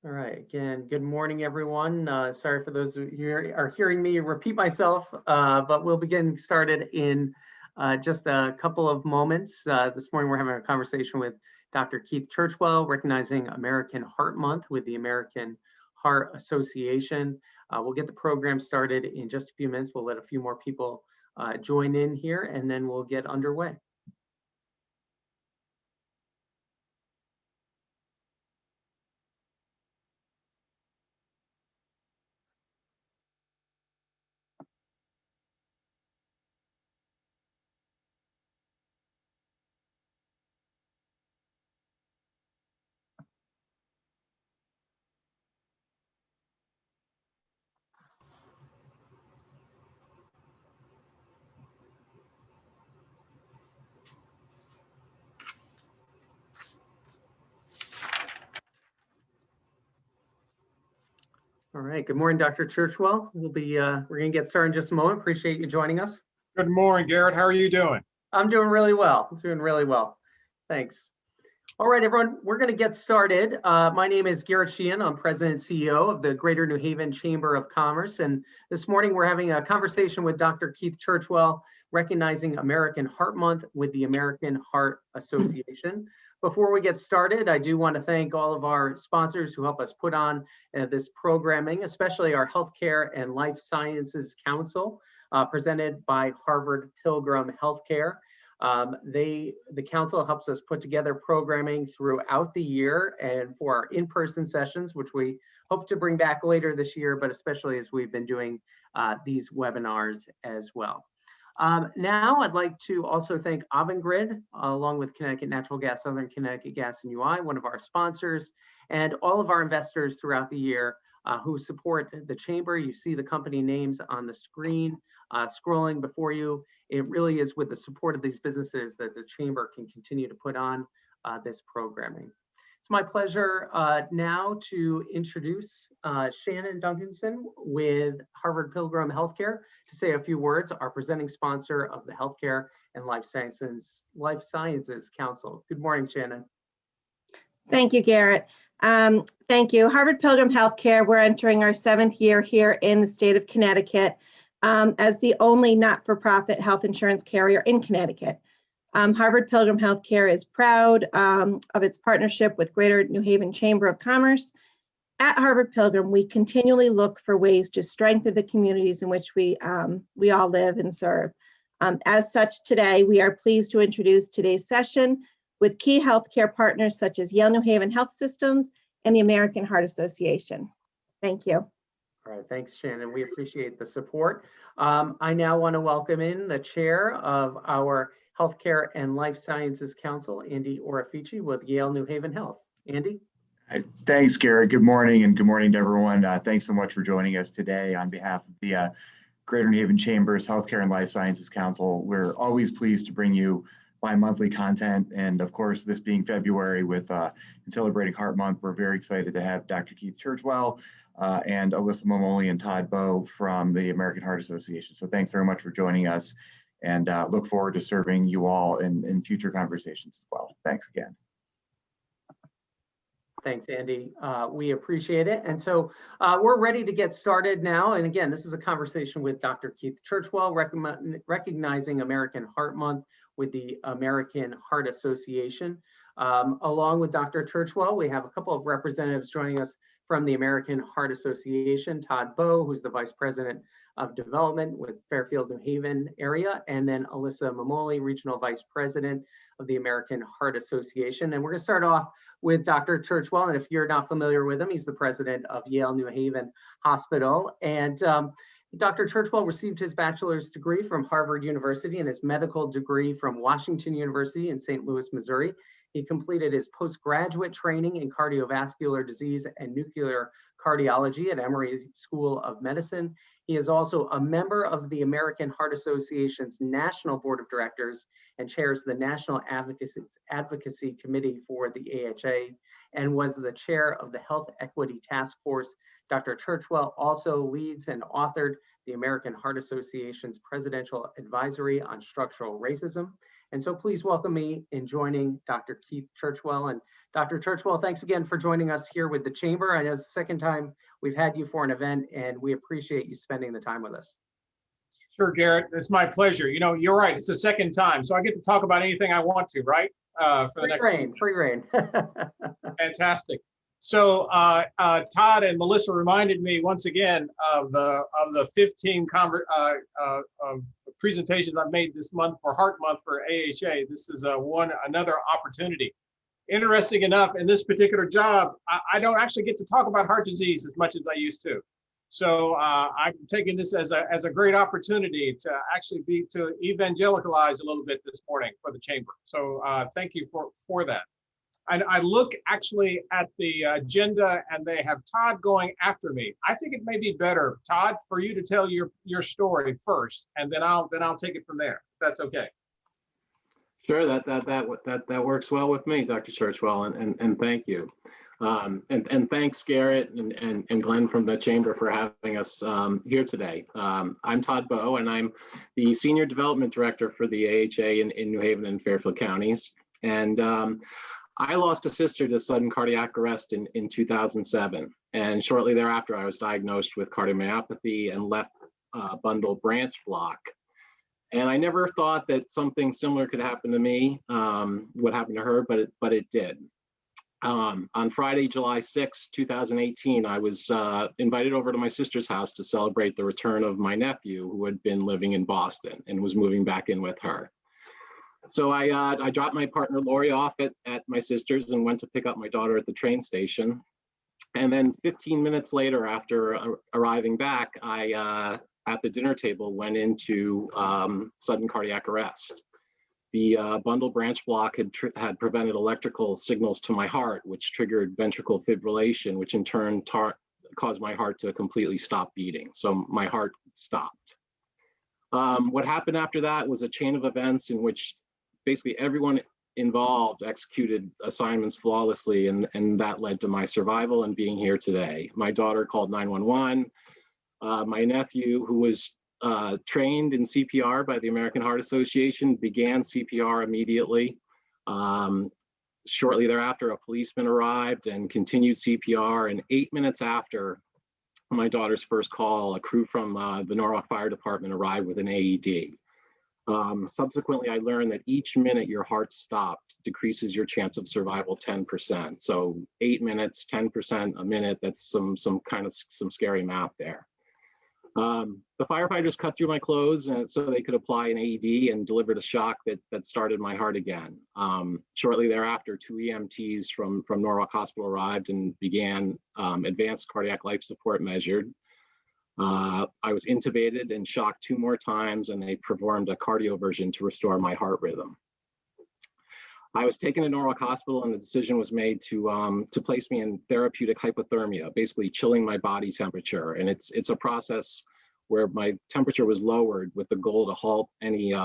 All right. Again, good morning, everyone. Sorry for those who are hearing me repeat myself, but we'll begin started in just a couple of moments. This morning, we're having a conversation with Dr. Keith Churchwell, recognizing American Heart Month with the American Heart Association. We'll get the program started in just a few minutes. We'll let a few more people join in here, and then we'll get underway. All right. Good morning, Dr. Churchwell. We're going to get started in just a moment. Appreciate you joining us. Good morning, Garrett. How are you doing? I'm doing really well. Thanks. All right, everyone, we're going to get started. My name is Garrett Sheehan. I'm President and CEO of the Greater New Haven Chamber of Commerce. And this morning we're having a conversation with Dr. Keith Churchwell, recognizing American Heart Month with the American Heart Association. Before we get started, I do want to thank all of our sponsors who help us put on this programming, especially our Healthcare and Life Sciences Council, presented by Harvard Pilgrim Healthcare. The council helps us put together programming throughout the year and for our in-person sessions, which we hope to bring back later this year, but especially as we've been doing these webinars as well. Now I'd like to also thank Avangrid, along with Connecticut Natural Gas, Southern Connecticut Gas and UI, one of our sponsors, and all of our investors throughout the year who support the Chamber. You see the company names on the screen scrolling before you. It really is with the support of these businesses that the Chamber can continue to put on this programming. It's my pleasure now to introduce Shannon Duncanson with Harvard Pilgrim Healthcare to say a few words, our presenting sponsor of the Healthcare and Life Sciences Council. Good morning, Shannon. Thank you, Garrett. Thank you. Harvard Pilgrim Healthcare, we're entering our 7th year here in the state of Connecticut as the only not-for-profit health insurance carrier in Connecticut. Harvard Pilgrim Healthcare is proud of its partnership with Greater New Haven Chamber of Commerce. At Harvard Pilgrim, we continually look for ways to strengthen the communities in which we all live and serve. As such, today, we are pleased to introduce today's session with key healthcare partners such as Yale New Haven Health Systems and the American Heart Association. Thank you. All right, thanks, Shannon. We appreciate the support. I now want to welcome in the chair of our Healthcare and Life Sciences Council, Andy Orefici with Yale New Haven Health. Andy? Thanks, Garrett. Good morning, and good morning to everyone. Thanks so much for joining us today on behalf of the Greater New Haven Chamber's Healthcare and Life Sciences Council. We're always pleased to bring you bi-monthly content, and of course, this being February with and celebrating Heart Month, we're very excited to have Dr. Keith Churchwell and Alyssa Momoli and Todd Boe from the American Heart Association. So thanks very much for joining us, and look forward to serving you all in future conversations as well. Thanks again. Thanks, Andy. We appreciate it. And so we're ready to get started now. And again, this is a conversation with Dr. Keith Churchwell, recognizing American Heart Month with the American Heart Association. Along with Dr. Churchwell, we have a couple of representatives joining us from the American Heart Association, Todd Boe, who's the Vice President of Development with Fairfield, New Haven area, and then Alyssa Momoli, Regional Vice President of the American Heart Association. And we're going to start off with Dr. Churchwell. And if you're not familiar with him, he's the president of Yale New Haven Hospital. And Dr. Churchwell received his bachelor's degree from Harvard University and his medical degree from Washington University in St. Louis, Missouri. He completed his postgraduate training in cardiovascular disease and nuclear cardiology at Emory School of Medicine. He is also a member of the American Heart Association's National Board of Directors and chairs the National Advocacy Committee for the AHA and was the chair of the Health Equity Task Force. Dr. Churchwell also leads and authored the American Heart Association's Presidential Advisory on Structural Racism. And so please welcome me in joining Dr. Keith Churchwell. And Dr. Churchwell, thanks again for joining us here with the Chamber. I know it's the second time we've had you for an event, and we appreciate you spending the time with us. Sure, Garrett. It's my pleasure. You know, you're right. It's the second time, so I get to talk about anything I want to, right? For the next Free reign. Fantastic. So Todd and Melissa reminded me once again of the 15 presentations I've made this month for Heart Month for AHA. This is another opportunity. Interesting enough, in this particular job, I don't actually get to talk about heart disease as much as I used to. So I'm taking this as a great opportunity to actually to evangelicalize a little bit this morning for the chamber. So thank you for that. And I look actually at the agenda, and they have Todd going after me. I think it may be better, Todd, for you to tell your story first, and then I'll take it from there. If that's okay. Sure, that works well with me, Dr. Churchwell, and thank you. And thanks, Garrett and Glenn from the Chamber for having us here today. I'm Todd Boe, and I'm the Senior Development Director for the AHA in New Haven and Fairfield counties. And I lost a sister to sudden cardiac arrest in 2007. And shortly thereafter, I was diagnosed with cardiomyopathy and left bundle branch block. And I never thought that something similar could happen to me, what happened to her, but it did. On Friday, July 6, 2018, I was invited over to my sister's house to celebrate the return of my nephew, who had been living in Boston and was moving back in with her. So I dropped my partner Lori off at my sister's and went to pick up my daughter at the train station. And then 15 minutes later, after arriving back, I at the dinner table went into sudden cardiac arrest. The bundle branch block had prevented electrical signals to my heart, which triggered ventricular fibrillation, which in turn caused my heart to completely stop beating. So my heart stopped. What happened after that was a chain of events in which basically everyone involved executed assignments flawlessly, and that led to my survival and being here today. My daughter called 911. My nephew, who was trained in CPR by the American Heart Association, began CPR immediately. Shortly thereafter, a policeman arrived and continued CPR. And 8 minutes after my daughter's first call, a crew from the Norwalk Fire Department arrived with an AED. Subsequently, I learned that each minute your heart stopped decreases your chance of survival 10%. So 8 minutes, 10% a minute, that's some scary math there. The firefighters cut through my clothes so they could apply an AED and delivered a shock that started my heart again. Shortly thereafter, 2 EMTs from Norwalk Hospital arrived and began advanced cardiac life support measured. I was intubated and shocked 2 more times, and they performed a cardioversion to restore my heart rhythm. I was taken to Norwalk Hospital, and the decision was made to place me in therapeutic hypothermia, basically chilling my body temperature. And it's a process where my temperature was lowered with the goal to halt any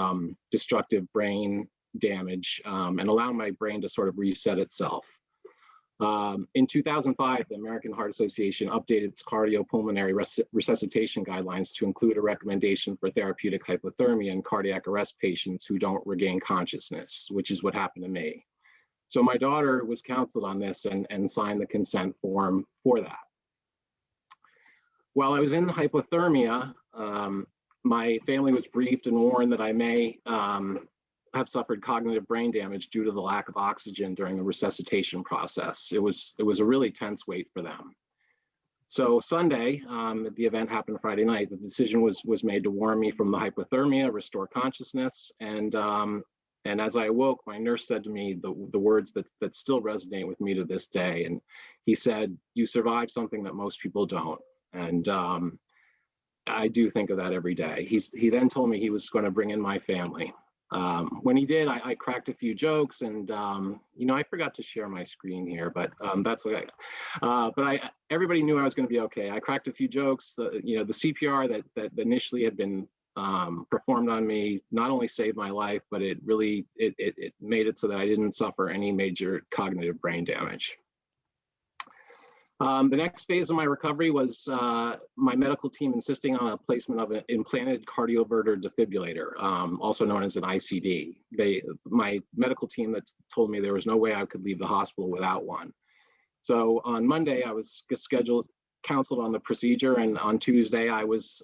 destructive brain damage and allow my brain to sort of reset itself. In 2005, the American Heart Association updated its cardiopulmonary resuscitation guidelines to include a recommendation for therapeutic hypothermia in cardiac arrest patients who don't regain consciousness, which is what happened to me. So my daughter was counseled on this and signed the consent form for that. While I was in hypothermia, my family was briefed and warned that I may have suffered cognitive brain damage due to the lack of oxygen during the resuscitation process. It was a really tense wait for them. So Sunday, the event happened Friday night. The decision was made to warn me from the hypothermia, restore consciousness, and as I awoke, my nurse said to me the words that still resonate with me to this day. And he said, "You survived something that most people don't." And I do think of that every day. He then told me he was going to bring in my family. When he did, I cracked a few jokes, and I forgot to share my screen here, but that's okay. But everybody knew I was going to be okay. I cracked a few jokes. The CPR that initially had been performed on me not only saved my life, but it really made it so that I didn't suffer any major cognitive brain damage. The next phase of my recovery was my medical team insisting on a placement of an implanted cardioverter defibrillator, also known as an ICD. My medical team that told me there was no way I could leave the hospital without one. So on Monday, I was counseled on the procedure, and on Tuesday, I was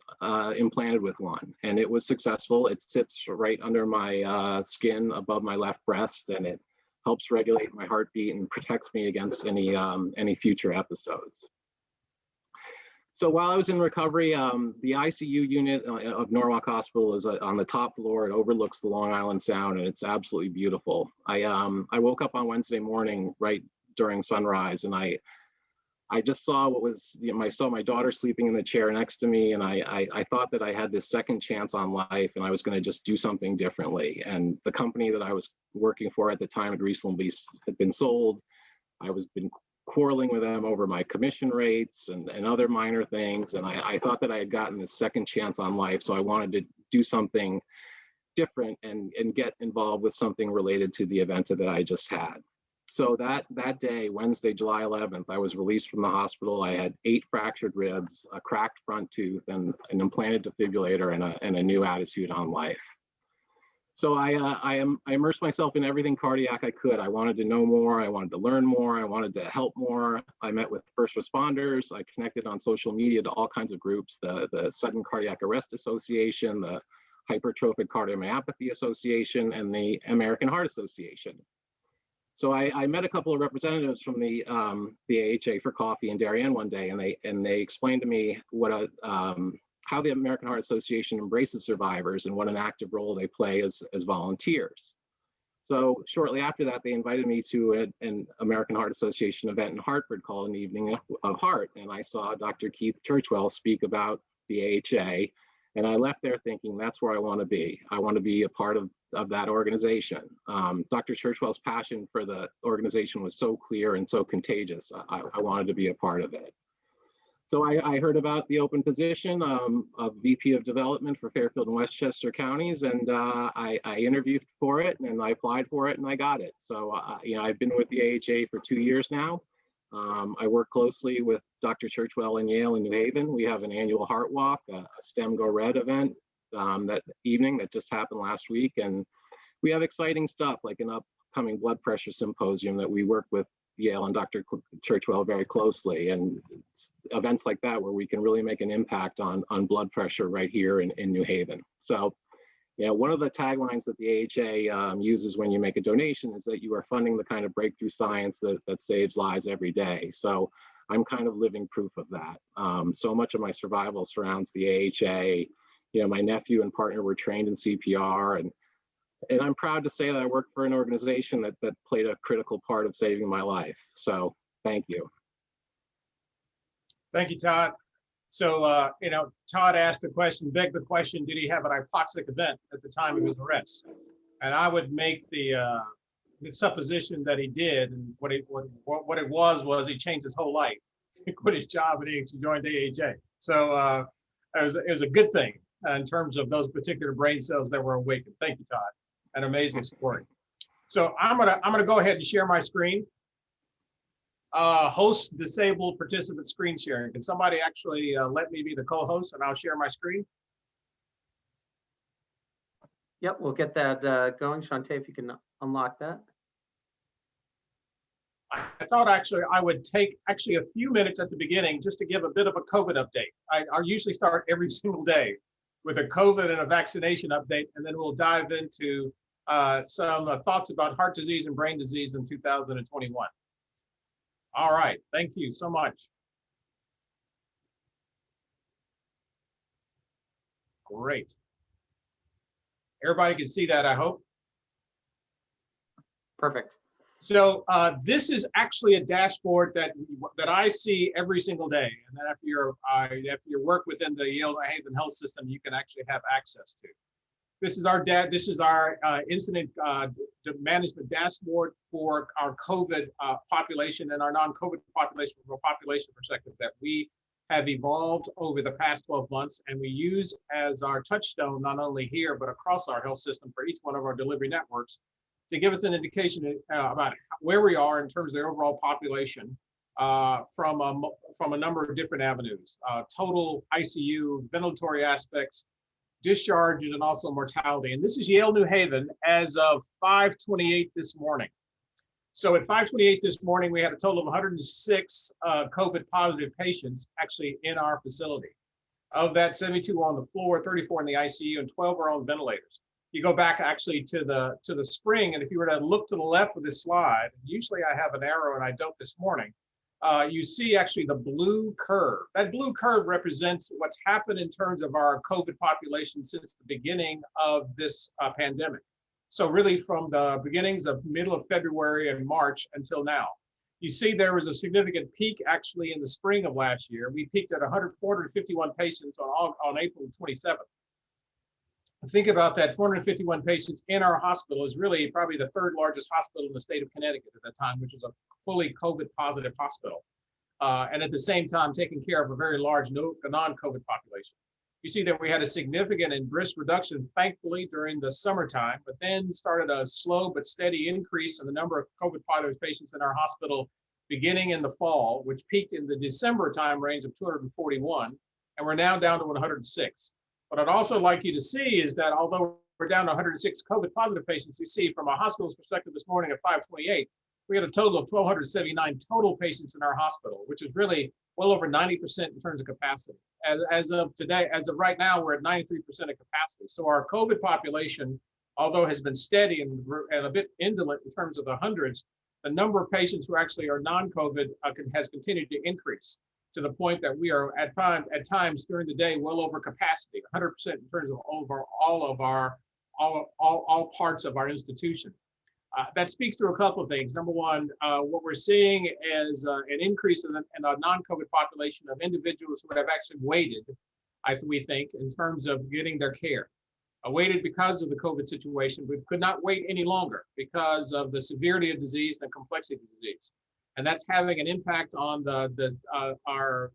implanted with one, and it was successful. It sits right under my skin above my left breast, and it helps regulate my heartbeat and protects me against any future episodes. So while I was in recovery, the ICU unit of Norwalk Hospital is on the top floor. It overlooks the Long Island Sound, and it's absolutely beautiful. I woke up on Wednesday morning right during sunrise, and I just saw what was, I saw my daughter sleeping in the chair next to me, and I thought that I had this second chance on life, and I was going to just do something differently. And the company that I was working for at the time had recently been sold. I was been quarreling with them over my commission rates and other minor things, and I thought that I had gotten this second chance on life, so I wanted to do something different and get involved with something related to the event that I just had. So that day, Wednesday, July 11th, I was released from the hospital. I had 8 fractured ribs, a cracked front tooth, and an implanted defibrillator, and a new attitude on life. So I immersed myself in everything cardiac I could. I wanted to know more. I wanted to learn more. I wanted to help more. I met with first responders. I connected on social media to all kinds of groups, the Sudden Cardiac Arrest Association, the Hypertrophic Cardiomyopathy Association, and the American Heart Association. So I met a couple of representatives from the AHA for coffee in Darien one day, and they explained to me what how the American Heart Association embraces survivors and what an active role they play as volunteers. So shortly after that, they invited me to an American Heart Association event in Hartford called an Evening of Heart, and I saw Dr. Keith Churchwell speak about the AHA, and I left there thinking that's where I want to be. I want to be a part of that organization. Dr. Churchwell's passion for the organization was so clear and so contagious. I wanted to be a part of it. So I heard about the open position of VP of Development for Fairfield and Westchester counties, and I interviewed for it, and I applied for it, and I got it. So I've been with the AHA for 2 years now. I work closely with Dr. Churchwell in Yale and New Haven. We have an annual Heart Walk, a STEM Go Red event that evening that just happened last week, and we have exciting stuff like an upcoming blood pressure symposium that we work with Yale and Dr. Churchwell very closely, and events like that where we can really make an impact on blood pressure right here in New Haven. So, one of the taglines that the AHA uses when you make a donation is that you are funding the kind of breakthrough science that saves lives every day. So I'm kind of living proof of that. So much of my survival surrounds the AHA. My nephew and partner were trained in CPR, and I'm proud to say that I work for an organization that played a critical part of saving my life. So thank you. Thank you, Todd. So, Todd asked the question, begged the question, did he have an hypoxic event at the time of his arrest? And I would make the supposition that he did. And what it was he changed his whole life. He quit his job and he actually joined the AHA. So it was a good thing in terms of those particular brain cells that were awakened. Thank you, Todd. An amazing story. So I'm gonna go ahead and share my screen. Host disabled participant screen sharing. Can somebody actually let me be the co-host and I'll share my screen? Yep, we'll get that going. Shantae, if you can unlock that. I thought actually I would take a few minutes at the beginning just to give a bit of a COVID update. I usually start every single day with a COVID and a vaccination update, and then we'll dive into some thoughts about heart disease and brain disease in 2021. All right, thank you so much. Great. Everybody can see that, I hope. Perfect. So this is actually a dashboard that I see every single day, and then after you work within the Yale New Haven health system, you can actually have access to. This is our incident management dashboard for our COVID population and our non-COVID population from a population perspective that we have evolved over the past 12 months, and we use as our touchstone not only here but across our health system for each one of our delivery networks to give us an indication about where we are in terms of the overall population from a number of different avenues, total ICU, ventilatory aspects, discharge, and also mortality. And this is Yale New Haven as of 5:28 this morning. So at 5:28 this morning, we had a total of 106 COVID positive patients actually in our facility. Of that, 72 were on the floor, 34 in the ICU, and 12 were on ventilators. You go back actually to the spring, and if you were to look to the left of this slide, usually I have an arrow and I don't this morning, you see actually the blue curve. That blue curve represents what's happened in terms of our COVID population since the beginning of this pandemic. So really from the beginnings of middle of February and March until now. You see there was a significant peak actually in the spring of last year. We peaked at 451 patients on April 27th. Think about that, 451 patients in our hospital is really probably the third largest hospital in the state of Connecticut at that time, which is a fully COVID positive hospital. And at the same time, taking care of a very large non-COVID population. You see that we had a significant and brisk reduction, thankfully, during the summertime, but then started a slow but steady increase in the number of COVID positive patients in our hospital beginning in the fall, which peaked in the December time range of 241, and we're now down to 106. What I'd also like you to see is that although we're down to 106 COVID positive patients, you see from a hospital's perspective this morning at 5:28, we had a total of 1,279 total patients in our hospital, which is really well over 90% in terms of capacity. As of today, as of right now, we're at 93% of capacity. So our COVID population, although has been steady and a bit indolent in terms of the hundreds, the number of patients who actually are non-COVID has continued to increase to the point that we are at times during the day well over capacity, 100% in terms of all parts of our institution. That speaks to a couple of things. Number one, what we're seeing is an increase in a non-COVID population of individuals who have actually waited, we think, in terms of getting their care. Waited because of the COVID situation, but could not wait any longer because of the severity of disease and the complexity of disease. And that's having an impact on our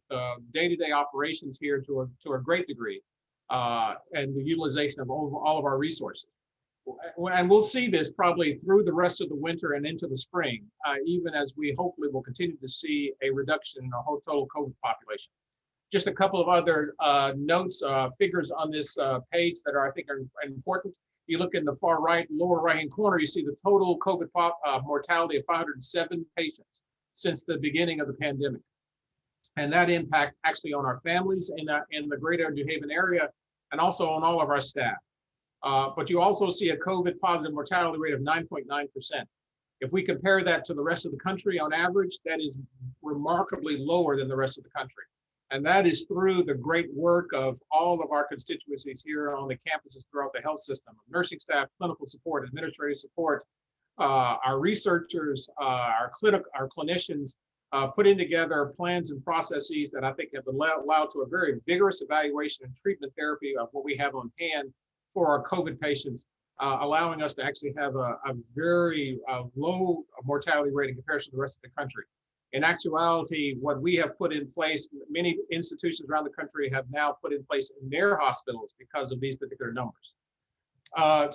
day-to-day operations here to a great degree, and the utilization of all of our resources. And we'll see this probably through the rest of the winter and into the spring, even as we hopefully will continue to see a reduction in our whole total COVID population. Just a couple of other notes, figures on this page that I think are important. You look in the far right, lower right-hand corner, you see the total COVID mortality of 507 patients since the beginning of the pandemic. And that impact actually on our families in the greater New Haven area and also on all of our staff. But you also see a COVID positive mortality rate of 9.9%. If we compare that to the rest of the country on average, that is remarkably lower than the rest of the country. And that is through the great work of all of our constituencies here on the campuses throughout the health system, nursing staff, clinical support, administrative support, our researchers, our clinicians, putting together plans and processes that I think have allowed to a very vigorous evaluation and treatment therapy of what we have on hand for our COVID patients, allowing us to actually have a very low mortality rate in comparison to the rest of the country. In actuality, what we have put in place, many institutions around the country have now put in place in their hospitals because of these particular numbers.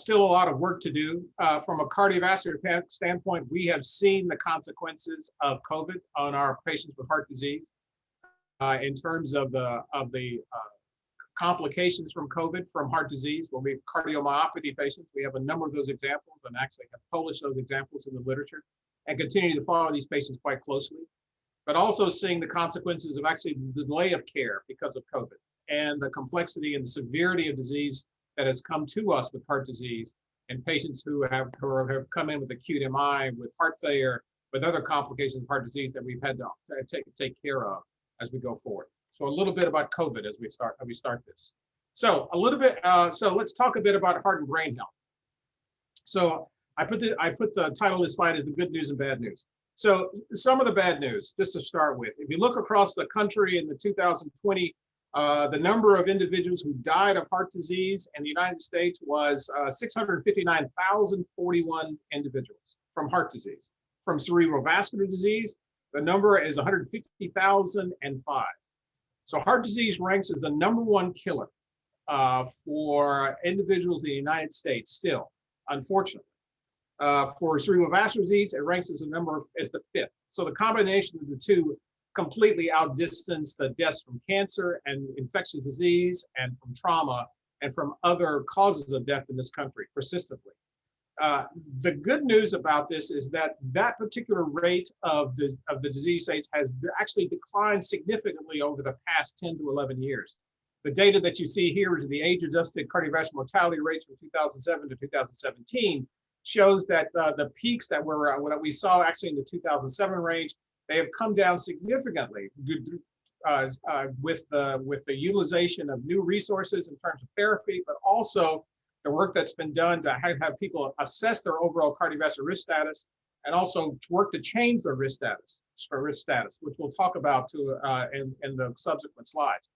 Still a lot of work to do. From a cardiovascular standpoint, we have seen the consequences of COVID on our patients with heart disease in terms of the complications from COVID from heart disease. When we have cardiomyopathy patients, we have a number of those examples and actually have published those examples in the literature and continue to follow these patients quite closely, but also seeing the consequences of actually the delay of care because of COVID and the complexity and the severity of disease that has come to us with heart disease and patients who have come in with acute MI, with heart failure, with other complications of heart disease that we've had to take care of as we go forward. So a little bit about COVID as we start this. So a little bit. So let's talk a bit about heart and brain health. So I put the title of this slide as the good news and bad news. So some of the bad news, just to start with, if you look across the country in the 2020, the number of individuals who died of heart disease in the United States was 659,041 individuals from heart disease. From cerebral vascular disease, the number is 150,005. So heart disease ranks as the #1 killer for individuals in the United States still, unfortunately. For cerebrovascular disease, it ranks as the fifth. So the combination of the two completely outdistance the deaths from cancer and infectious disease and from trauma and from other causes of death in this country persistently. The good news about this is that that particular rate of the disease states has actually declined significantly over the past 10 to 11 years. The data that you see here is the age-adjusted cardiovascular mortality rates from 2007 to 2017 shows that the peaks that we saw actually in the 2007 range, they have come down significantly with the utilization of new resources in terms of therapy, but also the work that's been done to have people assess their overall cardiovascular risk status, and also work to change their risk status, which we'll talk about in the subsequent slides.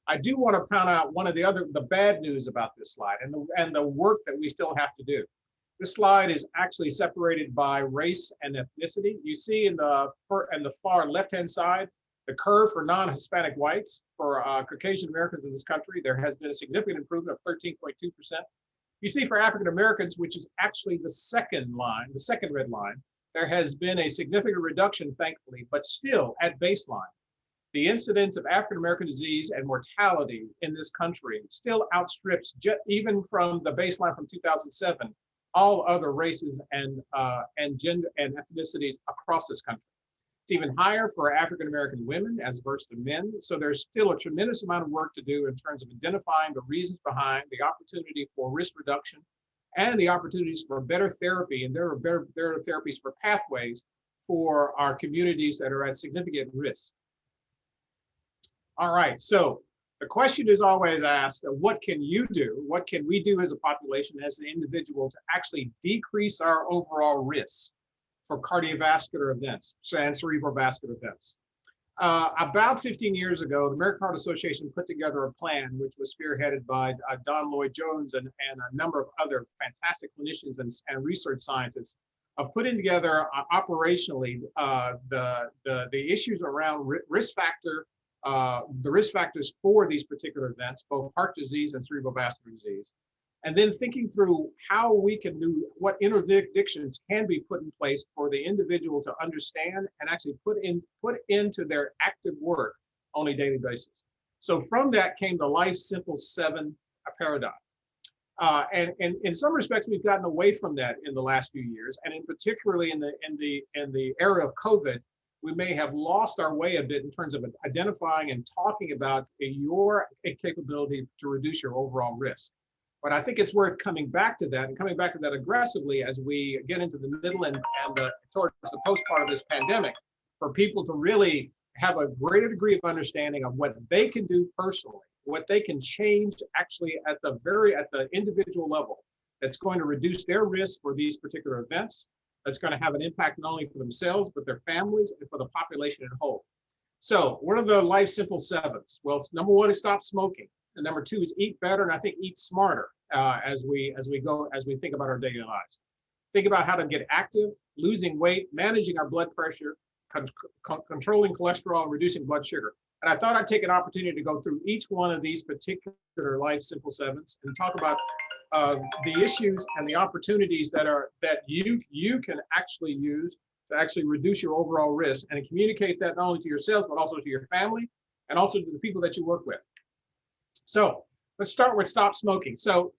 I do want to point out one of the bad news about this slide and the work that we still have to do. This slide is actually separated by race and ethnicity. You see in the far left-hand side, the curve for non-Hispanic whites, for Caucasian Americans in this country, there has been a significant improvement of 13.2%. You see for African Americans, which is actually the second red line, there has been a significant reduction, thankfully, but still at baseline. The incidence of African American disease and mortality in this country still outstrips, even from the baseline from 2007, all other races and gender and ethnicities across this country. It's even higher for African American women as versus to men. So there's still a tremendous amount of work to do in terms of identifying the reasons behind the opportunity for risk reduction and the opportunities for better therapy. And there are better therapies for pathways for our communities that are at significant risk. All right, so the question is always asked, what can you do? What can we do as a population, as an individual, to actually decrease our overall risk for cardiovascular events and cerebrovascular events? About 15 years ago, the American Heart Association put together a plan which was spearheaded by Don Lloyd-Jones and a number of other fantastic clinicians and research scientists of putting together operationally the issues around risk factor, the risk factors for these particular events, both heart disease and cerebrovascular disease. And then thinking through how we can do, what interdictions can be put in place for the individual to understand and actually put into their active work on a daily basis. So from that came the Life Simple 7 paradigm. And in some respects, we've gotten away from that in the last few years, and in particularly in the era of COVID, we may have lost our way a bit in terms of identifying and talking about your capability to reduce your overall risk. But I think it's worth coming back to that and coming back to that aggressively as we get into the middle and towards the post part of this pandemic, for people to really have a greater degree of understanding of what they can do personally, what they can change actually at the individual level that's going to reduce their risk for these particular events, that's going to have an impact not only for themselves, but their families and for the population at whole. So what are the Life Simple 7s? Well, number one is stop smoking. And number two is eat better, and I think eat smarter as we think about our daily lives. Think about how to get active, losing weight, managing our blood pressure, controlling cholesterol, and reducing blood sugar. And I thought I'd take an opportunity to go through each one of these particular Life Simple 7s and talk about the issues and the opportunities that you can actually use to actually reduce your overall risk, and communicate that not only to yourself, but also to your family and also to the people that you work with. So let's start with stop smoking. So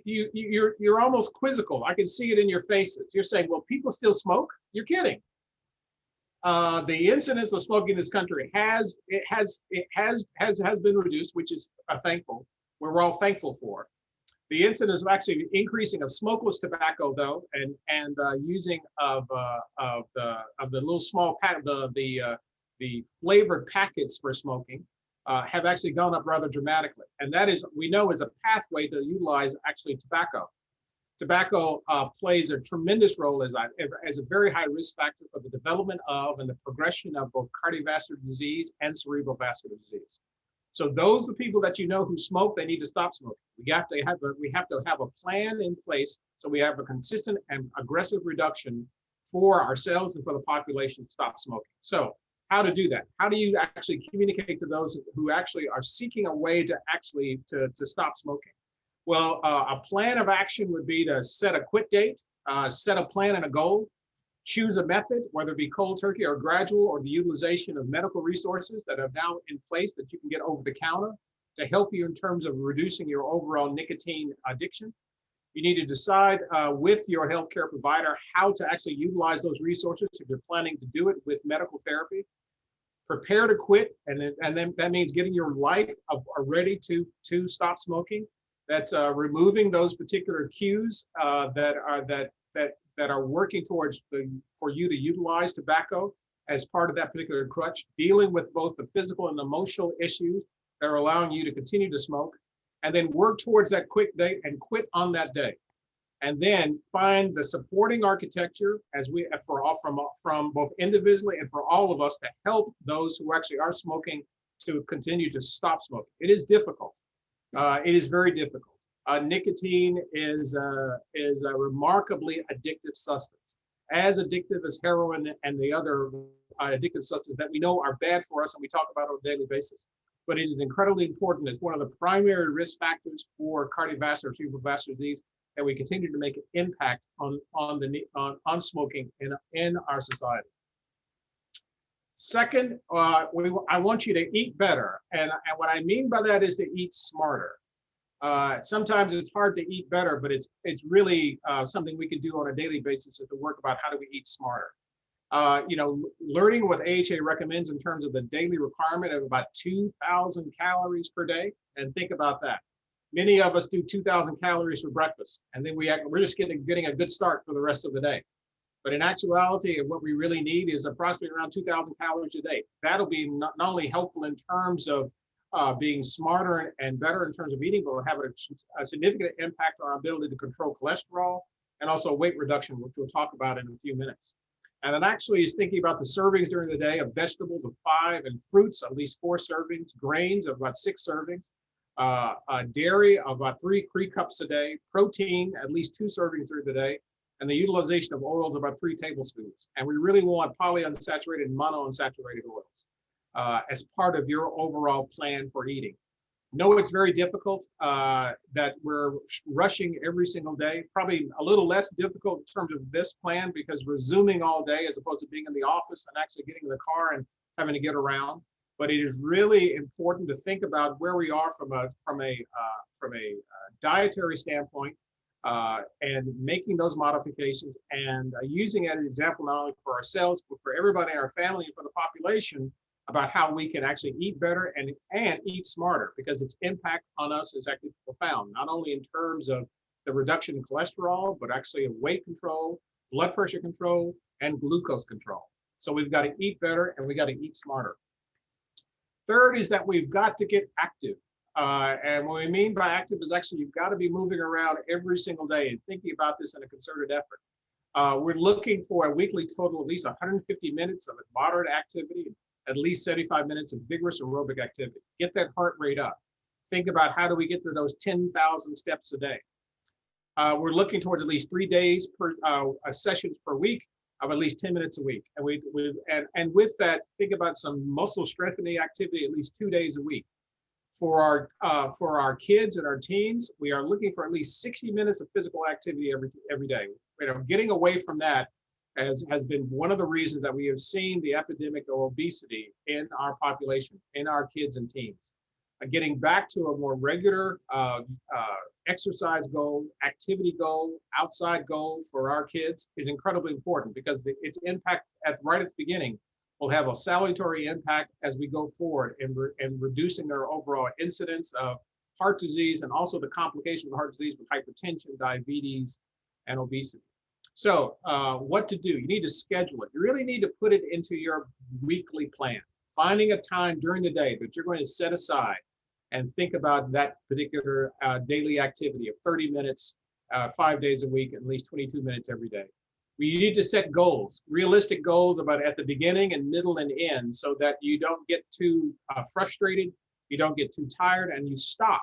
you're almost quizzical. I can see it in your faces. You're saying, well, people still smoke? You're kidding. The incidence of smoking in this country has been reduced, which is we're all thankful for. The incidence of actually increasing of smokeless tobacco, though, and using of the little small the flavored packets for smoking have actually gone up rather dramatically, and that is, we know, is a pathway to utilize actually tobacco. Tobacco plays a tremendous role as a very high risk factor for the development of and the progression of both cardiovascular disease and cerebrovascular disease. So those are the people that you know who smoke, they need to stop smoking. We have to have a plan in place so we have a consistent and aggressive reduction for ourselves and for the population to stop smoking. So how to do that? How do you actually communicate to those who actually are seeking a way to actually to stop smoking? Well, a plan of action would be to set a quit date. set a plan and a goal, choose a method, whether it be cold turkey or gradual, or the utilization of medical resources that are now in place that you can get over the counter to help you in terms of reducing your overall nicotine addiction. You need to decide with your healthcare provider how to actually utilize those resources if you're planning to do it with medical therapy. Prepare to quit, and then that means getting your life ready to stop smoking. That's removing those particular cues that are working towards for you to utilize tobacco as part of that particular crutch, dealing with both the physical and emotional issues that are allowing you to continue to smoke, and then work towards that quick day and quit on that day. And then find the supporting architecture as we from both individually and for all of us to help those who actually are smoking to continue to stop smoking. It is difficult. It is very difficult. Nicotine is a remarkably addictive substance, as addictive as heroin and the other addictive substances that we know are bad for us and we talk about on a daily basis. But it is incredibly important. It's one of the primary risk factors for cardiovascular, cerebrovascular disease, and we continue to make an impact on smoking in our society. Second, I want you to eat better, and what I mean by that is to eat smarter. Sometimes it's hard to eat better, but it's really something we can do on a daily basis is to work about how do we eat smarter. Learning what AHA recommends in terms of the daily requirement of about 2,000 calories per day, and think about that. Many of us do 2,000 calories for breakfast, and then we're just getting a good start for the rest of the day. But in actuality, what we really need is approximately around 2,000 calories a day. That'll be not only helpful in terms of being smarter and better in terms of eating, but will have a significant impact on our ability to control cholesterol and also weight reduction, which we'll talk about in a few minutes. And then actually is thinking about the servings during the day of vegetables of 5 and fruits, at least 4 servings, grains of about 6 servings, dairy of about 3 cups a day, protein, at least 2 servings through the day, and the utilization of oils about 3 tablespoons. And we really want polyunsaturated and monounsaturated oils as part of your overall plan for eating. No, it's very difficult that we're rushing every single day, probably a little less difficult in terms of this plan because we're Zooming all day as opposed to being in the office and actually getting in the car and having to get around. But it is really important to think about where we are from a dietary standpoint and making those modifications and using it as an example not only for ourselves, but for everybody in our family and for the population about how we can actually eat better and eat smarter, because its impact on us is actually profound, not only in terms of the reduction in cholesterol, but actually in weight control, blood pressure control, and glucose control. So we've got to eat better and we got to eat smarter. Third is that we've got to get active. And what we mean by active is actually you've got to be moving around every single day and thinking about this in a concerted effort. We're looking for a weekly total of at least 150 minutes of moderate activity, at least 75 minutes of vigorous aerobic activity. Get that heart rate up. Think about how do we get to those 10,000 steps a day. We're looking towards at least 3 days per sessions per week of at least 10 minutes a week. And with that, think about some muscle strengthening activity at least 2 days a week. For our kids and our teens, we are looking for at least 60 minutes of physical activity every day. Getting away from that has been one of the reasons that we have seen the epidemic of obesity in our population, in our kids and teens. Getting back to a more regular exercise goal, activity goal, outside goal for our kids is incredibly important because its impact right at the beginning will have a salutary impact as we go forward in reducing their overall incidence of heart disease and also the complications of heart disease with hypertension, diabetes, and obesity. So what to do? You need to schedule it. You really need to put it into your weekly plan. Finding a time during the day that you're going to set aside and think about that particular daily activity of 30 minutes, 5 days a week, at least 22 minutes every day. We need to set goals, realistic goals about at the beginning and middle and end so that you don't get too frustrated, you don't get too tired, and you stop.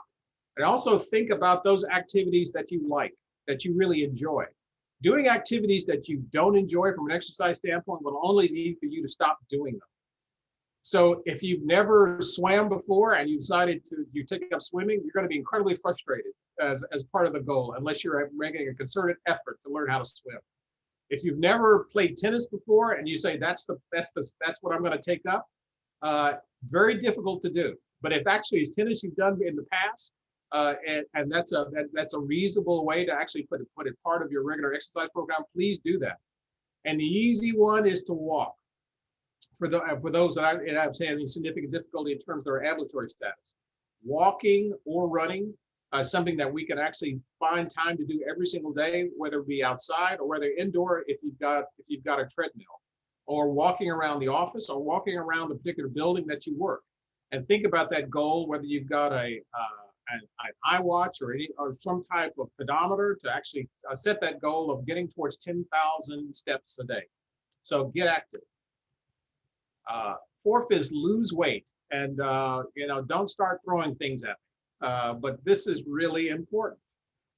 And also think about those activities that you like, that you really enjoy. Doing activities that you don't enjoy from an exercise standpoint will only lead for you to stop doing them. So if you've never swam before and you decided you take up swimming, you're going to be incredibly frustrated as part of the goal, unless you're making a concerted effort to learn how to swim. If you've never played tennis before and you say that's what I'm going to take up, very difficult to do. But if actually it's tennis you've done in the past, and that's a reasonable way to actually put it part of your regular exercise program, please do that. And the easy one is to walk. For those that I've had any significant difficulty in terms of their ambulatory status, walking or running, something that we can actually find time to do every single day, whether it be outside or whether indoor if you've got a treadmill, or walking around the office or walking around the particular building that you work. And think about that goal, whether you've got an iWatch or some type of pedometer to actually set that goal of getting towards 10,000 steps a day. So get active. Fourth is lose weight, and don't start throwing things at me. But this is really important.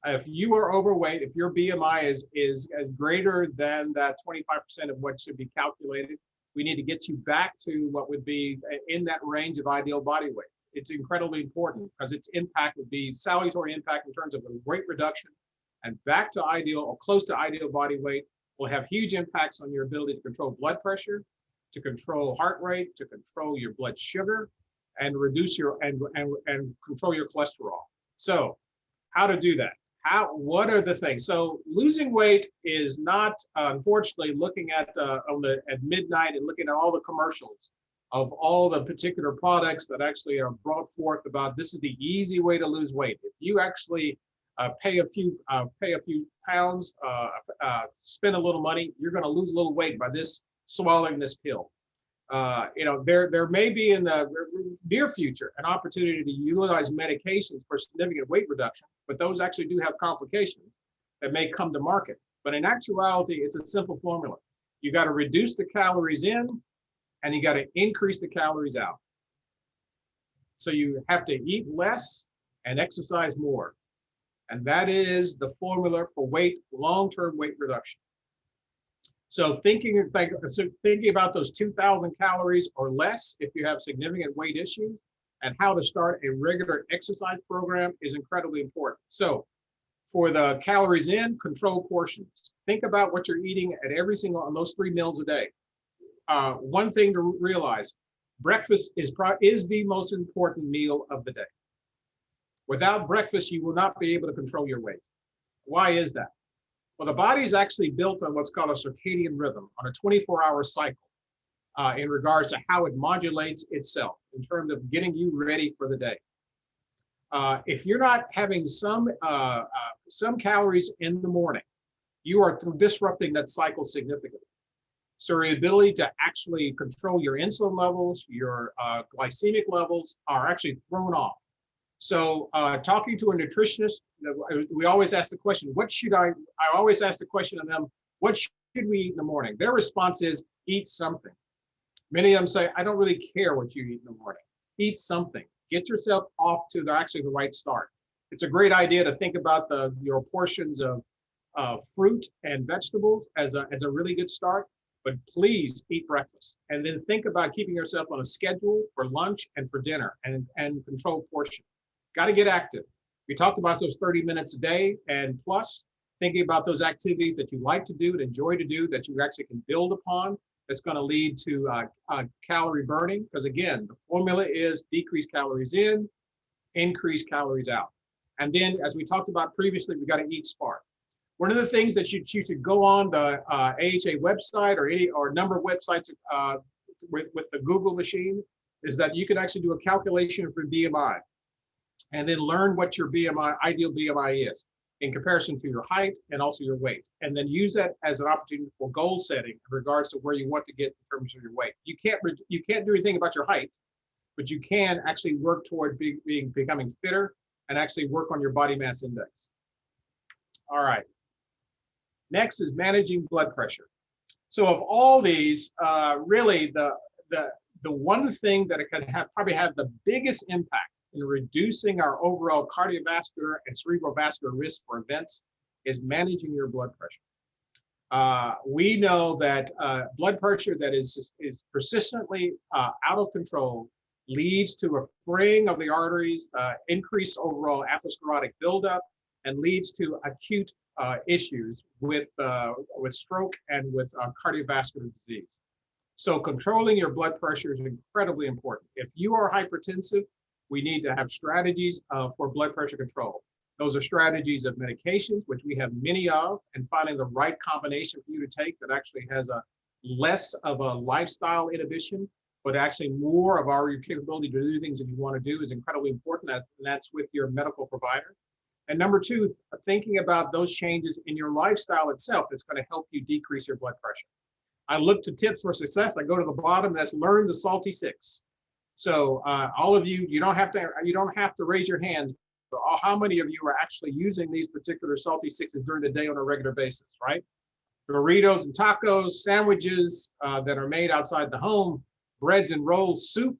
If you are overweight, if your BMI is greater than that 25% of what should be calculated, we need to get you back to what would be in that range of ideal body weight. It's incredibly important because its impact would be salutary impact in terms of a weight reduction, and back to ideal or close to ideal body weight will have huge impacts on your ability to control blood pressure, to control heart rate, to control your blood sugar, and reduce your and control your cholesterol. So how to do that? What are the things? So losing weight is not, unfortunately, looking at midnight and looking at all the commercials of all the particular products that actually are brought forth about this is the easy way to lose weight. If you actually pay a few pounds, spend a little money, you're going to lose a little weight by swallowing this pill. There may be in the near future an opportunity to utilize medications for significant weight reduction, but those actually do have complications that may come to market. But in actuality, it's a simple formula. You got to reduce the calories in, and you got to increase the calories out. So you have to eat less and exercise more. And that is the formula for long-term weight reduction. So thinking about those 2,000 calories or less if you have significant weight issues, and how to start a regular exercise program is incredibly important. So for the calories in, control portions. Think about what you're eating at on those 3 meals a day. One thing to realize, breakfast is the most important meal of the day. Without breakfast, you will not be able to control your weight. Why is that? Well, the body is actually built on what's called a circadian rhythm, on a 24-hour cycle, in regards to how it modulates itself in terms of getting you ready for the day. If you're not having some calories in the morning, you are disrupting that cycle significantly. So your ability to actually control your insulin levels, your glycemic levels are actually thrown off. So talking to a nutritionist, we always ask the question, I always ask the question of them, what should we eat in the morning? Their response is, eat something. Many of them say, I don't really care what you eat in the morning. Eat something. Get yourself off to the right start. It's a great idea to think about your portions of fruit and vegetables as a really good start, but please eat breakfast. And then think about keeping yourself on a schedule for lunch and for dinner and control portion. Got to get active. We talked about those 30 minutes a day and plus, thinking about those activities that you like to do and enjoy to do that you actually can build upon. That's going to lead to calorie burning. Because again, the formula is decrease calories in, increase calories out. And then, as we talked about previously, we got to eat smart. One of the things that you should go on the AHA website or a number of websites with the Google machine is that you can actually do a calculation for BMI. And then learn what your ideal BMI is in comparison to your height and also your weight. And then use that as an opportunity for goal setting in regards to where you want to get in terms of your weight. You can't do anything about your height, but you can actually work toward becoming fitter and actually work on your body mass index. All right. Next is managing blood pressure. So of all these, really the one thing that it can probably have the biggest impact in reducing our overall cardiovascular and cerebrovascular risk for events is managing your blood pressure. We know that blood pressure that is persistently out of control leads to a fraying of the arteries, increased overall atherosclerotic buildup, and leads to acute issues with stroke and with cardiovascular disease. So controlling your blood pressure is incredibly important. If you are hypertensive, we need to have strategies for blood pressure control. Those are strategies of medications, which we have many of, and finding the right combination for you to take that actually has a less of a lifestyle inhibition, but actually more of our capability to do things that you want to do is incredibly important. That's with your medical provider. And number two, thinking about those changes in your lifestyle itself that's going to help you decrease your blood pressure. I look to tips for success. I go to the bottom. That's learn the salty six. So all of you, you don't have to raise your hands. But how many of you are actually using these particular salty sixes during the day on a regular basis, right? Burritos and tacos, sandwiches that are made outside the home, breads and rolls, soup,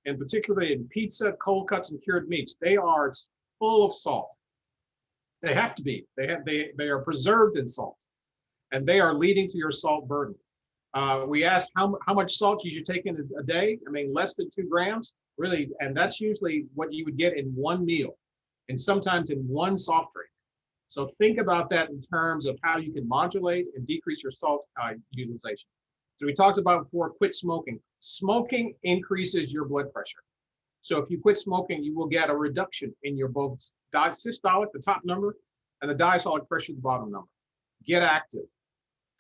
and particularly in pizza, cold cuts, and cured meats. They are full of salt. They have to be. They are preserved in salt, and they are leading to your salt burden. We asked how much salt you should take in a day. I mean, less than 2 grams, really, and that's usually what you would get in one meal, and sometimes in one soft drink. So think about that in terms of how you can modulate and decrease your salt utilization. So we talked about before, quit smoking. Smoking increases your blood pressure. So if you quit smoking, you will get a reduction in your both systolic, the top number, and the diastolic pressure, the bottom number. Get active.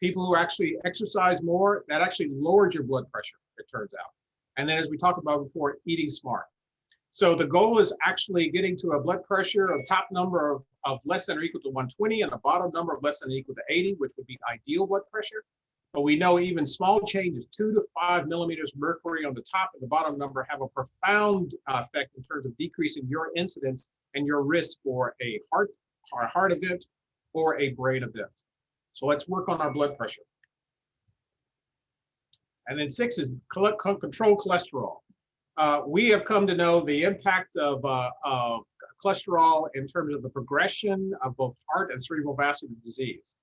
People who actually exercise more, that actually lowers your blood pressure, it turns out. And then as we talked about before, eating smart. So the goal is actually getting to a blood pressure, a top number of less than or equal to 120 and a bottom number of less than or equal to 80, which would be ideal blood pressure. But we know even small changes, 2 to 5 millimeters mercury on the top and the bottom number, have a profound effect in terms of decreasing your incidence and your risk for a heart event or a brain event. So let's work on our blood pressure. And then 6 is control cholesterol. We have come to know the impact of cholesterol in terms of the progression of both heart and cerebral vascular disease.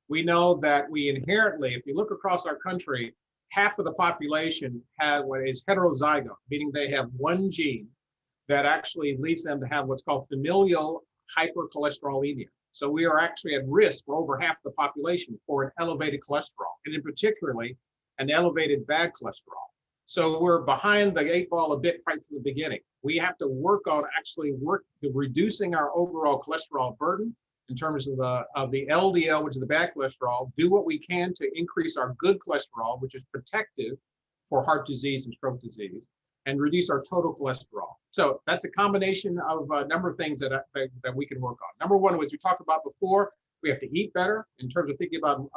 We know that we inherently, if you look across our country, half of the population has what is heterozygote, meaning they have one gene that actually leads them to have what's called familial hypercholesterolemia. So we are actually at risk for over half the population for an elevated cholesterol, and in particularly an elevated bad cholesterol. So we're behind the 8 ball a bit right from the beginning. We have to work on reducing our overall cholesterol burden in terms of the LDL, which is the bad cholesterol, do what we can to increase our good cholesterol, which is protective for heart disease and stroke disease, and reduce our total cholesterol. So that's a combination of a number of things that we can work on. Number one, which we talked about before, we have to eat better in terms of thinking about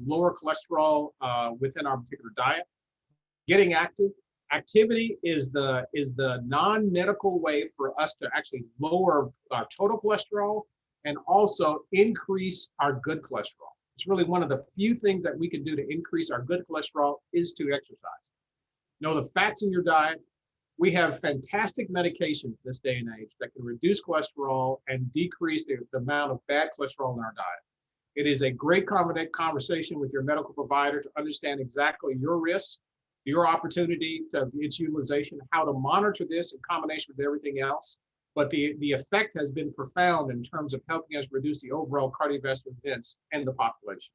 lower cholesterol within our particular diet. Getting active. Activity is the non-medical way for us to actually lower our total cholesterol and also increase our good cholesterol. It's really one of the few things that we can do to increase our good cholesterol is to exercise. Know the fats in your diet. We have fantastic medications this day and age that can reduce cholesterol and decrease the amount of bad cholesterol in our diet. It is a great conversation with your medical provider to understand exactly your risks, your opportunity to its utilization, how to monitor this in combination with everything else. But the effect has been profound in terms of helping us reduce the overall cardiovascular events in the population.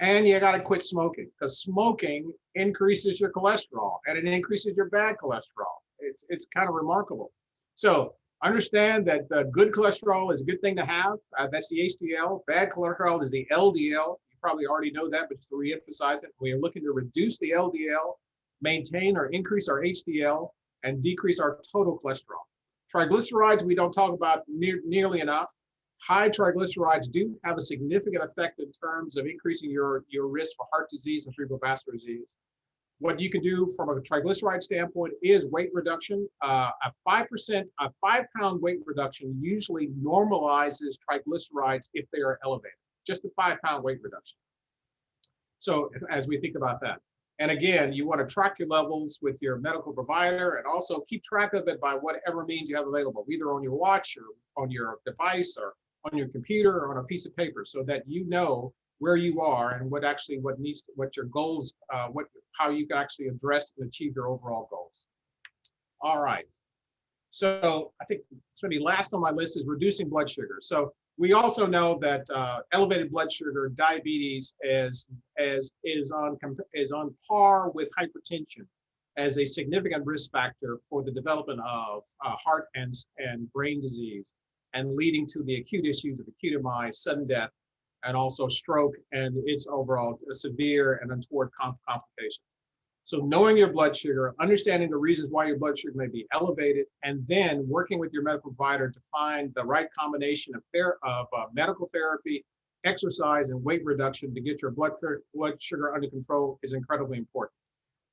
And you got to quit smoking, because smoking increases your cholesterol and it increases your bad cholesterol. It's kind of remarkable. So understand that the good cholesterol is a good thing to have. That's the HDL. Bad cholesterol is the LDL. You probably already know that, but just to reemphasize it, we are looking to reduce the LDL, maintain or increase our HDL, and decrease our total cholesterol. Triglycerides, we don't talk about nearly enough. High triglycerides do have a significant effect in terms of increasing your risk for heart disease and cerebral vascular disease. What you can do from a triglyceride standpoint is weight reduction. A 5-pound weight reduction usually normalizes triglycerides if they are elevated, just a 5-pound weight reduction. So as we think about that. And again, you want to track your levels with your medical provider and also keep track of it by whatever means you have available, either on your watch or on your device or on your computer or on a piece of paper, so that you know where you are and what your goals, how you can actually address and achieve your overall goals. All right. So I think it's going to be last on my list is reducing blood sugar. So we also know that elevated blood sugar, diabetes, is on par with hypertension as a significant risk factor for the development of heart and brain disease, and leading to the acute issues of acute MI, sudden death, and also stroke and its overall severe and untoward complications. So knowing your blood sugar, understanding the reasons why your blood sugar may be elevated, and then working with your medical provider to find the right combination of medical therapy, exercise, and weight reduction to get your blood sugar under control is incredibly important.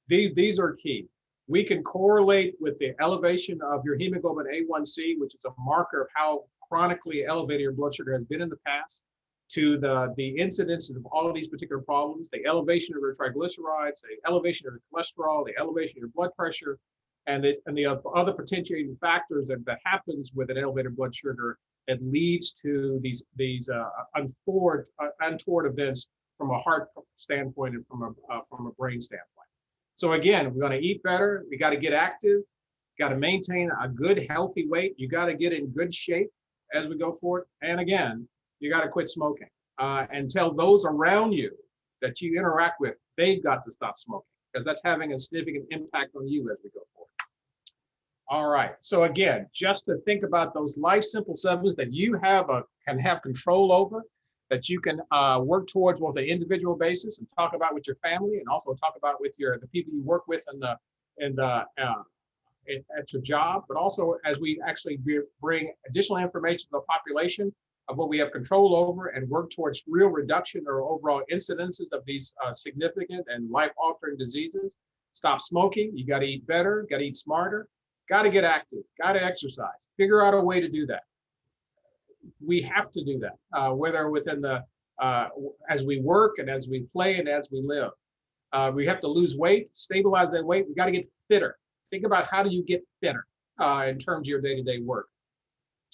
These are key. We can correlate with the elevation of your hemoglobin A1C, which is a marker of how chronically elevated your blood sugar has been in the past, to the incidence of all of these particular problems, the elevation of your triglycerides, the elevation of your cholesterol, the elevation of your blood pressure, and the other potentiating factors that happens with an elevated blood sugar that leads to these untoward events from a heart standpoint and from a brain standpoint. So again, we're going to eat better. We got to get active. Got to maintain a good, healthy weight. You got to get in good shape as we go forward. And again, you got to quit smoking and tell those around you that you interact with, they've got to stop smoking, because that's having a significant impact on you as we go forward. All right. So again, just to think about those life simple substances that you can have control over, that you can work towards both an individual basis and talk about with your family, and also talk about with the people you work with at your job, but also as we actually bring additional information to the population of what we have control over and work towards real reduction or overall incidences of these significant and life-altering diseases. Stop smoking. You got to eat better, got to eat smarter, got to get active, got to exercise, figure out a way to do that. We have to do that, whether within as we work and as we play and as we live. We have to lose weight, stabilize that weight. We got to get fitter. Think about how do you get fitter in terms of your day-to-day work.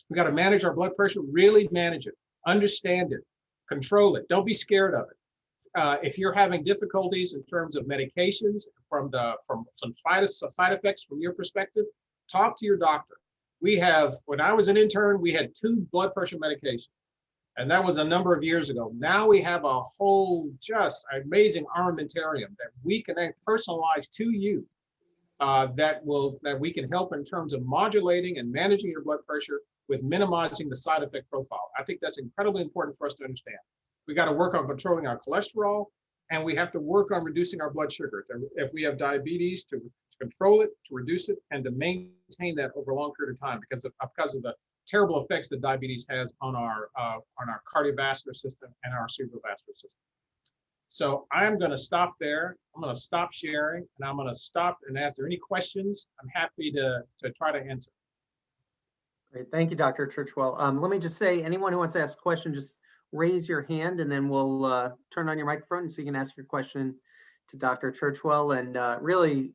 We got to manage our blood pressure, really manage it, understand it, control it. Don't be scared of it. If you're having difficulties in terms of medications, from some side effects from your perspective, talk to your doctor. When I was an intern, we had 2 blood pressure medications, and that was a number of years ago. Now we have a whole just amazing armamentarium that we can then personalize to you, that we can help in terms of modulating and managing your blood pressure with minimizing the side effect profile. I think that's incredibly important for us to understand. We got to work on controlling our cholesterol, and we have to work on reducing our blood sugar. If we have diabetes, to control it, to reduce it, and to maintain that over a long period of time because of the terrible effects that diabetes has on our cardiovascular system and our cerebrovascular system. So I'm going to stop there. I'm going to stop sharing, and I'm going to stop and ask, there any questions? I'm happy to try to answer. Great. Thank you, Dr. Churchwell. Let me just say, anyone who wants to ask a question, just raise your hand, and then we'll turn on your microphone so you can ask your question to Dr. Churchwell. And really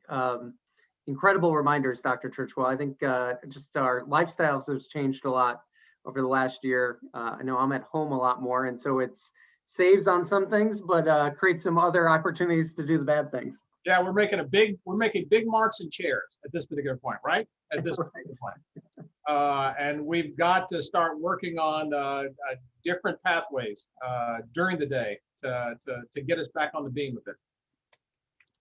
incredible reminders, Dr. Churchwell. I think just our lifestyles have changed a lot over the last year. I know I'm at home a lot more, and so it's saves on some things, but creates some other opportunities to do the bad things. Yeah, we're making big marks in chairs at this particular point, right? At this particular point. And we've got to start working on different pathways during the day to get us back on the beam with it.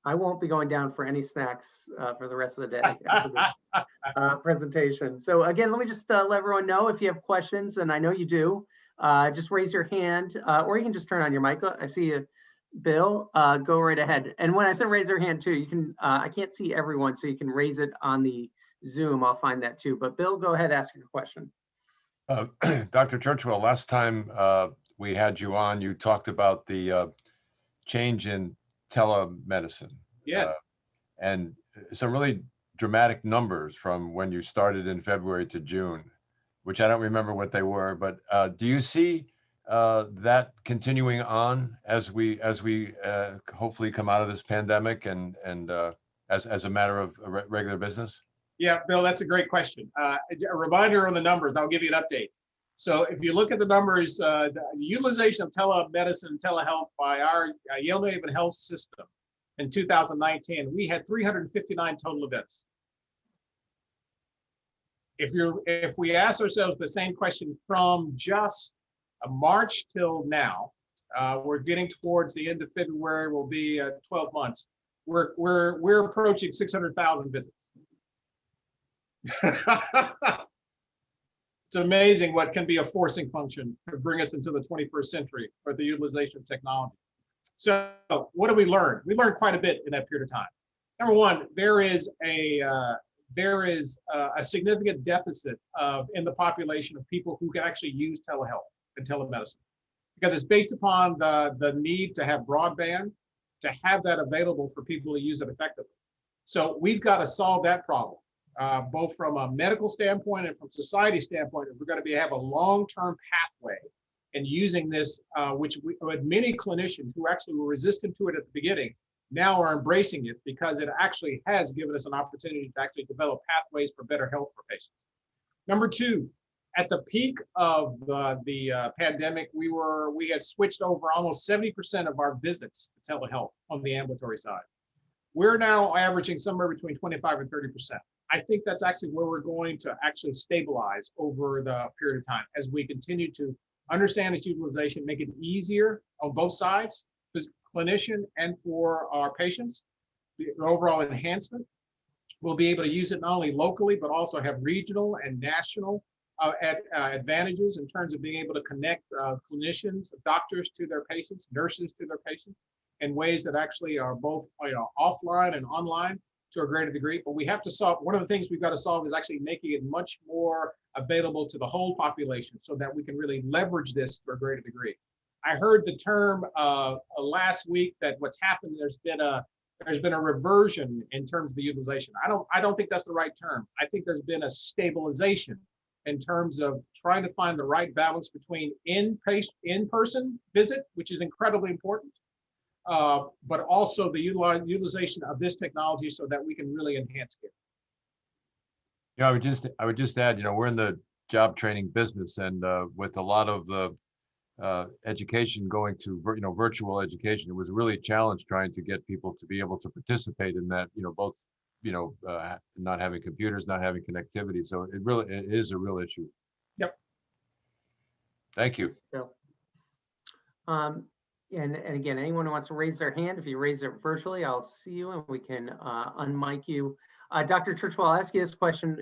I won't be going down for any snacks for the rest of the day after this presentation. So again, let me just let everyone know if you have questions, and I know you do, just raise your hand, or you can just turn on your mic. I see you, Bill, go right ahead. And when I said raise your hand too, you can, I can't see everyone, so you can raise it on the Zoom. I'll find that too. But Bill, go ahead, ask your question. Dr. Churchwell, last time we had you on, you talked about the change in telemedicine. Yes. And some really dramatic numbers from when you started in February to June, which I don't remember what they were, but do you see that continuing on as we hopefully come out of this pandemic and as a matter of regular business? Yeah, Bill, that's a great question. A reminder on the numbers, I'll give you an update. So if you look at the numbers, the utilization of telemedicine and telehealth by our Yale New Haven health system in 2019, we had 359 total events. If we ask ourselves the same question from just March till now, we're getting towards the end of February, will be 12 months. We're approaching 600,000 visits. It's amazing what can be a forcing function to bring us into the 21st century for the utilization of technology. So what do we learn? We learned quite a bit in that period of time. Number one, there is a significant deficit in the population of people who can actually use telehealth and telemedicine, because it's based upon the need to have broadband, to have that available for people to use it effectively. So we've got to solve that problem, both from a medical standpoint and from society standpoint. If we're going to have a long-term pathway in using this, which many clinicians who actually were resistant to it at the beginning now are embracing it, because it actually has given us an opportunity to actually develop pathways for better health for patients. Number two, at the peak of the pandemic, we had switched over almost 70% of our visits to telehealth on the ambulatory side. We're now averaging somewhere between 25 and 30%. I think that's actually where we're going to actually stabilize over the period of time as we continue to understand its utilization, make it easier on both sides, for the clinician and for our patients. The overall enhancement, we'll be able to use it not only locally, but also have regional and national advantages in terms of being able to connect clinicians, doctors to their patients, nurses to their patients, in ways that actually are both offline and online to a greater degree. But we have to solve, one of the things we've got to solve is actually making it much more available to the whole population so that we can really leverage this to a greater degree. I heard the term last week that what's happened, there's been a reversion in terms of the utilization. I don't think that's the right term. I think there's been a stabilization in terms of trying to find the right balance between in-person visit, which is incredibly important, but also the utilization of this technology so that we can really enhance care. Yeah, I would just add, we're in the job training business, and with a lot of education going to virtual education, it was really a challenge trying to get people to be able to participate in that. Both not having computers, not having connectivity. So it is a real issue. Yep. Thank you. And again, anyone who wants to raise their hand, if you raise it virtually, I'll see you and we can unmic you. Dr. Churchwell, I'll ask you this question.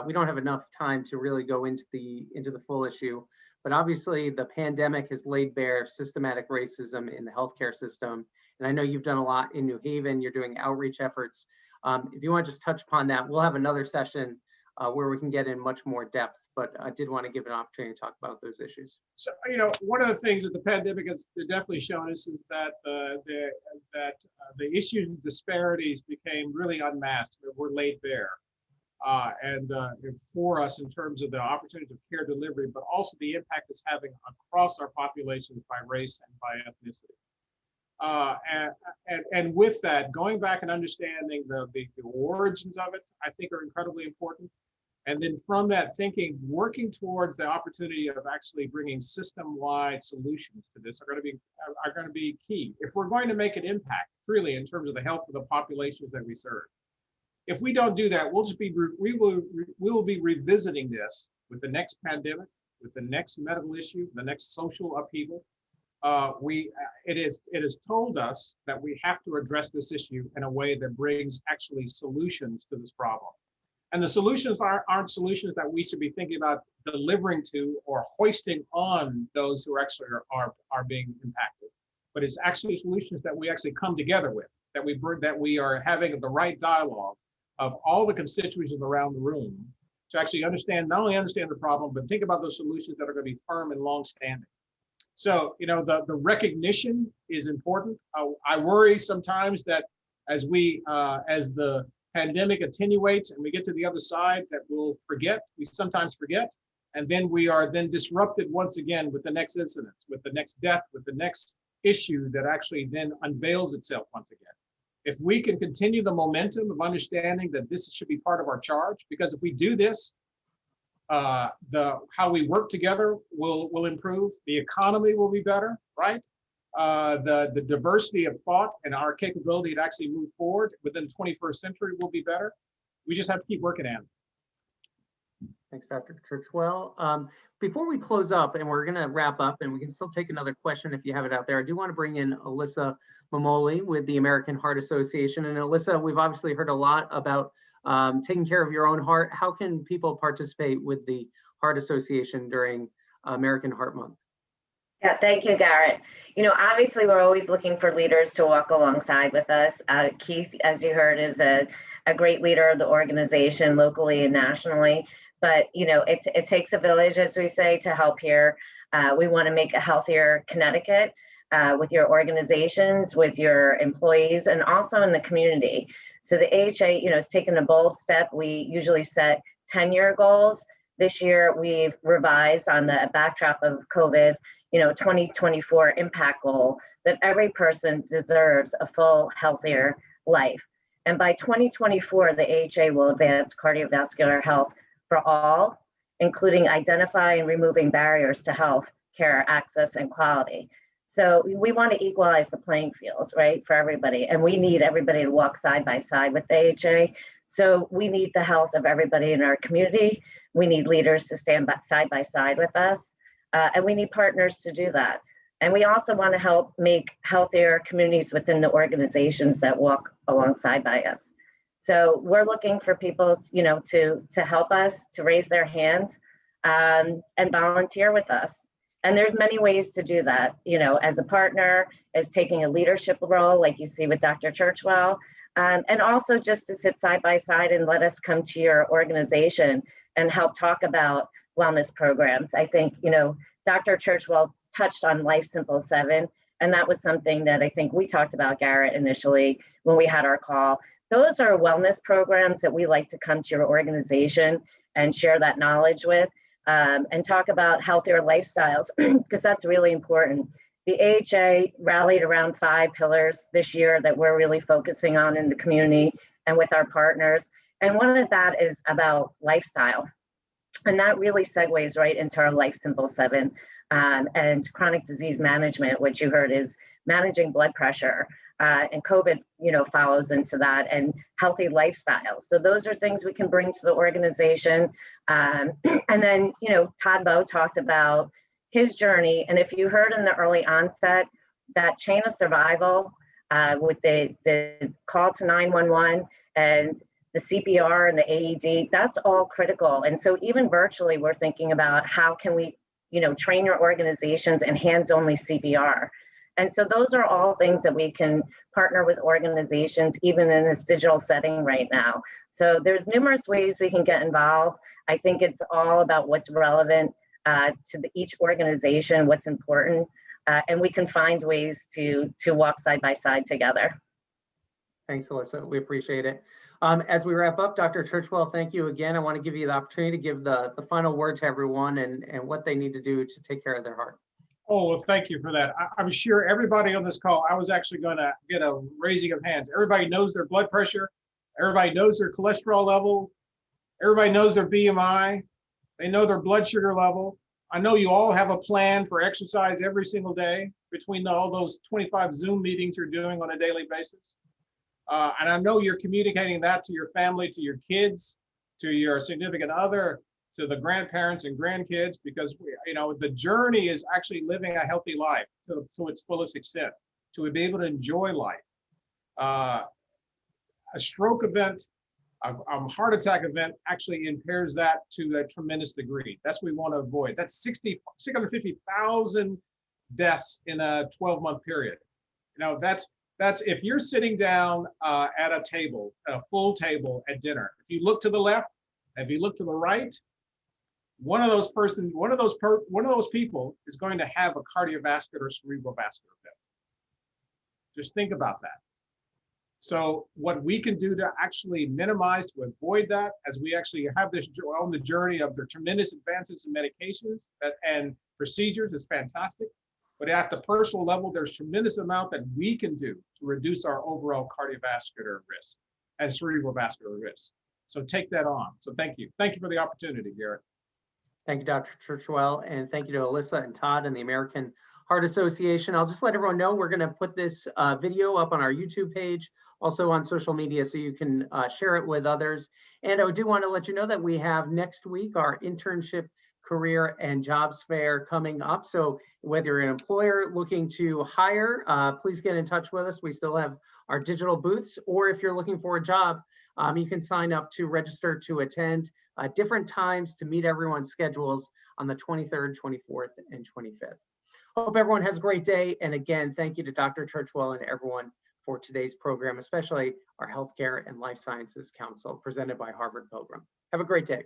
We don't have enough time to really go into the full issue, but obviously the pandemic has laid bare systematic racism in the healthcare system. And I know you've done a lot in New Haven. You're doing outreach efforts. If you want to just touch upon that, we'll have another session where we can get in much more depth, but I did want to give an opportunity to talk about those issues. So, one of the things that the pandemic has definitely shown us is that the issues and disparities became really unmasked, were laid bare. And for us in terms of the opportunities of care delivery, but also the impact it's having across our populations by race and by ethnicity. And with that, going back and understanding the origins of it, I think are incredibly important. And then from that thinking, working towards the opportunity of actually bringing system-wide solutions to this are going to be key. If we're going to make an impact truly in terms of the health of the populations that we serve. If we don't do that, we will be revisiting this with the next pandemic, with the next medical issue, the next social upheaval. It has told us that we have to address this issue in a way that brings actually solutions to this problem. And the solutions aren't solutions that we should be thinking about delivering to or hoisting on those who actually are being impacted. But it's actually solutions that we actually come together with, that we are having the right dialogue of all the constituents around the room to actually not only understand the problem, but think about those solutions that are going to be firm and long-standing. So, the recognition is important. I worry sometimes that as the pandemic attenuates and we get to the other side, that we sometimes forget, and then we are then disrupted once again with the next incident, with the next death, with the next issue that actually then unveils itself once again. If we can continue the momentum of understanding that this should be part of our charge, because if we do this, how we work together will improve. The economy will be better, right? The diversity of thought and our capability to actually move forward within the 21st century will be better. We just have to keep working at it. Thanks, Dr. Churchwell. Before we close up, and we're going to wrap up, and we can still take another question if you have it out there, I do want to bring in Alyssa Mamoli with the American Heart Association. And Alyssa, we've obviously heard a lot about taking care of your own heart. How can people participate with the Heart Association during American Heart Month? Yeah, thank you, Garrett. Obviously, we're always looking for leaders to walk alongside with us. Keith, as you heard, is a great leader of the organization locally and nationally. But, it takes a village, as we say, to help here. We want to make a healthier Connecticut with your organizations, with your employees, and also in the community. So the AHA, has taken a bold step. We usually set 10-year goals. This year, we've revised on the backdrop of COVID, 2024 impact goal that every person deserves a full, healthier life. And by 2024, the AHA will advance cardiovascular health for all, including identifying and removing barriers to health care access and quality. So we want to equalize the playing field, right, for everybody. And we need everybody to walk side by side with the AHA. So we need the health of everybody in our community. We need leaders to stand side by side with us. And we need partners to do that. And we also want to help make healthier communities within the organizations that walk alongside by us. So we're looking for people, to help us, to raise their hands and volunteer with us. And there's many ways to do that, as a partner, as taking a leadership role, like you see with Dr. Churchwell, and also just to sit side by side and let us come to your organization and help talk about wellness programs. I think, Dr. Churchwell touched on Life Simple 7, and that was something that I think we talked about, Garrett, initially when we had our call. Those are wellness programs that we like to come to your organization and share that knowledge with, and talk about healthier lifestyles, because that's really important. The AHA rallied around 5 pillars this year that we're really focusing on in the community and with our partners. And one of that is about lifestyle. And that really segues right into our Life Simple 7 and chronic disease management, which you heard is managing blood pressure. And COVID, follows into that, and healthy lifestyles. So those are things we can bring to the organization. And then, Todd Boe talked about his journey. And if you heard in the early onset, that chain of survival with the call to 911 and the CPR and the AED, that's all critical. And so even virtually, we're thinking about how can we, train your organizations in hands-only CPR. And so those are all things that we can partner with organizations, even in this digital setting right now. So there's numerous ways we can get involved. I think it's all about what's relevant to each organization, what's important, and we can find ways to walk side by side together. Thanks, Alyssa. We appreciate it. As we wrap up, Dr. Churchwell, thank you again. I want to give you the opportunity to give the final word to everyone and what they need to do to take care of their heart. Oh, well, thank you for that. I'm sure everybody on this call, I was actually going to get a raising of hands. Everybody knows their blood pressure. Everybody knows their cholesterol level. Everybody knows their BMI. They know their blood sugar level. I know you all have a plan for exercise every single day between all those 25 Zoom meetings you're doing on a daily basis. And I know you're communicating that to your family, to your kids, to your significant other, to the grandparents and grandkids, because the journey is actually living a healthy life to its fullest extent, to be able to enjoy life. A stroke event, a heart attack event actually impairs that to a tremendous degree. That's what we want to avoid. That's 650,000 deaths in a 12-month period. That's if you're sitting down at a table, at a full table at dinner. If you look to the left, if you look to the right, one of those people is going to have a cardiovascular or cerebrovascular event. Just think about that. So what we can do to actually minimize, to avoid that, as we actually have this on the journey of the tremendous advances in medications and procedures, is fantastic. But at the personal level, there's tremendous amount that we can do to reduce our overall cardiovascular risk and cerebrovascular risk. So take that on. So thank you. Thank you for the opportunity, Garrett. Thank you, Dr. Churchwell, and thank you to Alyssa and Todd and the American Heart Association. I'll just let everyone know we're going to put this video up on our YouTube page, also on social media, so you can share it with others. And I do want to let you know that we have next week our internship, career, and jobs fair coming up. So whether you're an employer looking to hire, please get in touch with us. We still have our digital booths, or if you're looking for a job, you can sign up to register to attend different times to meet everyone's schedules on the 23rd, 24th, and 25th. Hope everyone has a great day. And again, thank you to Dr. Churchwell and everyone for today's program, especially our Healthcare and Life Sciences Council presented by Harvard Pilgrim. Have a great day.